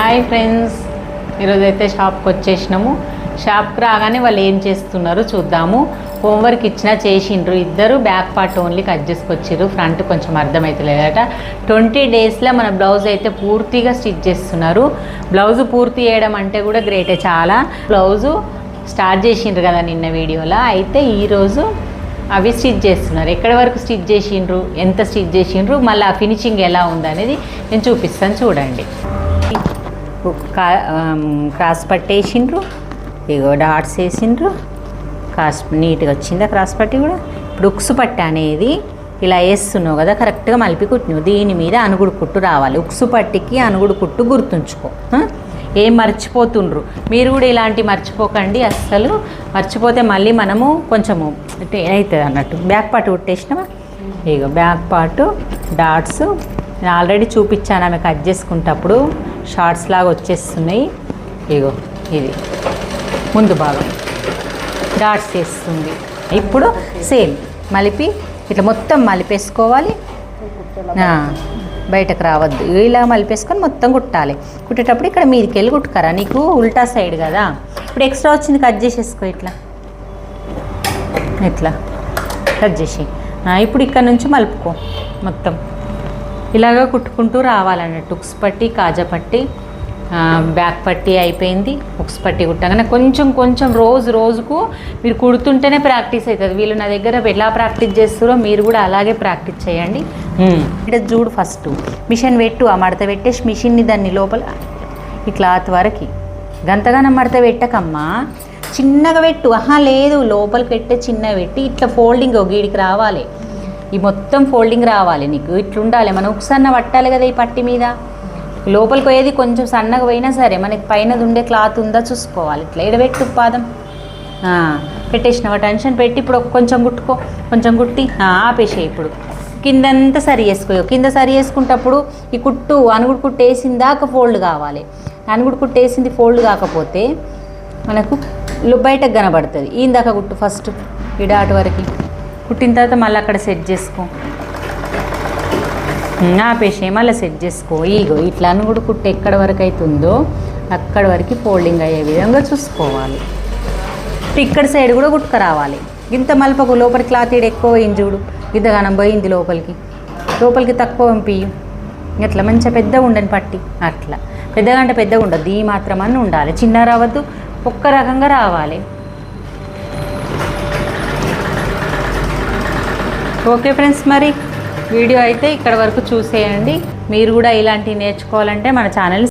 Hi friends, ఈరోజు అయితే షాప్కి వచ్చేసినాము. షాప్కి రాగానే వాళ్ళు ఏం చేస్తున్నారో చూద్దాము. హోంవర్క్ ఇచ్చినా చేసిండ్రు. ఇద్దరు బ్యాక్ పార్ట్ ఓన్లీ కట్ చేసుకొచ్చిర్రు, ఫ్రంట్ కొంచెం అర్థమవుతలేదట. 20 డేస్లో మన బ్లౌజ్ అయితే పూర్తిగా స్టిచ్ చేస్తున్నారు. బ్లౌజు పూర్తి చేయడం అంటే కూడా గ్రేటే. చాలా బ్లౌజు స్టార్ట్ చేసిండ్రు కదా నిన్న వీడియోలో, అయితే ఈరోజు అవి స్టిచ్ చేస్తున్నారు. ఎక్కడి వరకు స్టిచ్ చేసిండ్రు, ఎంత స్టిచ్ చేసిండ్రు, మళ్ళీ ఆ ఫినిషింగ్ ఎలా ఉందనేది నేను చూపిస్తాను చూడండి. క్రాస్ పట్టేసిండ్రు, ఇగో డాట్స్ వేసిండ్రు, క్రాస్ నీట్గా వచ్చిందా క్రాస్ పట్టి కూడా. ఇప్పుడు ఉక్సు పట్టి అనేది ఇలా వేస్తున్నావు కదా, కరెక్ట్గా మలిపి కుట్టినావు. దీని మీద అనుగుడు కుట్టు రావాలి. ఉక్సు పట్టికి అనుగుడు కుట్టు గుర్తుంచుకో. ఏం మర్చిపోతుండ్రు మీరు కూడా, ఇలాంటి మర్చిపోకండి అస్సలు. మర్చిపోతే మళ్ళీ మనము కొంచెము అవుతుంది అన్నట్టు. బ్యాక్ పార్ట్ కుట్టేసినామా, ఇగో బ్యాక్ పార్ట్ డాట్స్ నేను ఆల్రెడీ చూపించాను. ఆమె కట్ చేసుకుంటప్పుడు షార్ట్స్ లాగా వచ్చేస్తున్నాయి. ఇగో ఇది ముందు భాగం డాట్స్ వేస్తుంది. ఇప్పుడు సేమ్ మలిపి ఇట్లా మొత్తం మలిపేసుకోవాలి, బయటకు రావద్దు. ఇలా మలిపేసుకొని మొత్తం కుట్టాలి. కుట్టేటప్పుడు ఇక్కడ మీదకి వెళ్ళి కుట్టుకరా, నీకు ఉల్టా సైడ్ కదా. ఇప్పుడు ఎక్స్ట్రా వచ్చింది కట్ చేసేసుకో, ఇట్లా ఇట్లా కట్ చేసి ఇప్పుడు ఇక్కడ నుంచి మలుపుకో. మొత్తం ఇలాగా కుట్టుకుంటూ రావాలన్నట్టు. ఉక్స్ పట్టి, కాజా పట్టి, బ్యాక్ పట్టి అయిపోయింది. ఉక్స్ పట్టి కుట్టగానే కొంచెం కొంచెం రోజుకు మీరు కుడుతుంటేనే ప్రాక్టీస్ అవుతుంది. వీళ్ళు నా దగ్గర ఎలా ప్రాక్టీస్ చేస్తారో మీరు కూడా అలాగే ప్రాక్టీస్ చేయండి. ఇక్కడ చూడు, ఫస్ట్ మిషన్ పెట్టు, ఆ మడత పెట్టేసి మిషన్ని దాన్ని లోపల ఈ క్లాత్ వరకు గంతగానం మడత పెట్టకమ్మా, చిన్నగా పెట్టు. లేదు, లోపలికి పెట్టే చిన్నగా పెట్టి ఇట్లా ఫోల్డింగ్ గీడికి రావాలి. ఈ మొత్తం ఫోల్డింగ్ రావాలి నీకు. ఇట్లా ఉండాలి. మనం ఉక్సన్న పట్టాలి కదా ఈ పట్టి మీద. లోపలికి పోయేది కొంచెం సన్నగా పోయినా సరే మనకి పైన ఉండే క్లాత్ ఉందా చూసుకోవాలి. ఇట్లా ఎడబెట్టు పాదం పెట్టేసినావా, టెన్షన్ పెట్టి ఇప్పుడు కొంచెం కుట్టుకో. కొంచెం కుట్టి ఆపేసే. ఇప్పుడు కిందంతా సరి చేసుకో. కింద సరి చేసుకుంటప్పుడు ఈ కుట్టు అనుగుడు కుట్టు వేసిందాక ఫోల్డ్ కావాలి. అనుగుడు కుట్టు వేసింది ఫోల్డ్ కాకపోతే మనకు బయటకు కనబడుతుంది. ఇందాక కుట్టు ఫస్ట్ ఈ డాట్ వరకు కుట్టిన తర్వాత మళ్ళీ అక్కడ సెట్ చేసుకో. ఆపేసే, మళ్ళీ సెట్ చేసుకో. ఈగో ఇట్లా అనుగుడు కుట్టు ఎక్కడి వరకు అవుతుందో అక్కడి వరకు ఫోల్డింగ్ అయ్యే విధంగా చూసుకోవాలి. ఇక్కడ సైడ్ కూడా కుట్టుక రావాలి. ఇంత మలపకు, లోపలి క్లాత్ ఈడ ఎక్కువ పోయింది చూడు, ఇంతగానం పోయింది లోపలికి తక్కువ పంపియ్యు. ఇట్లా మంచిగా పెద్దగా ఉండని పట్టి, అట్లా పెద్దగా అంటే పెద్దగా ఉండదు, ఈ మాత్రమని ఉండాలి. చిన్న రావద్దు, ఒక్క రకంగా రావాలి. ఓకే ఫ్రెండ్స్, మరి వీడియో అయితే ఇక్కడ వరకు చూసేయండి. మీరు కూడా ఇలాంటివి నేర్చుకోవాలంటే మన ఛానల్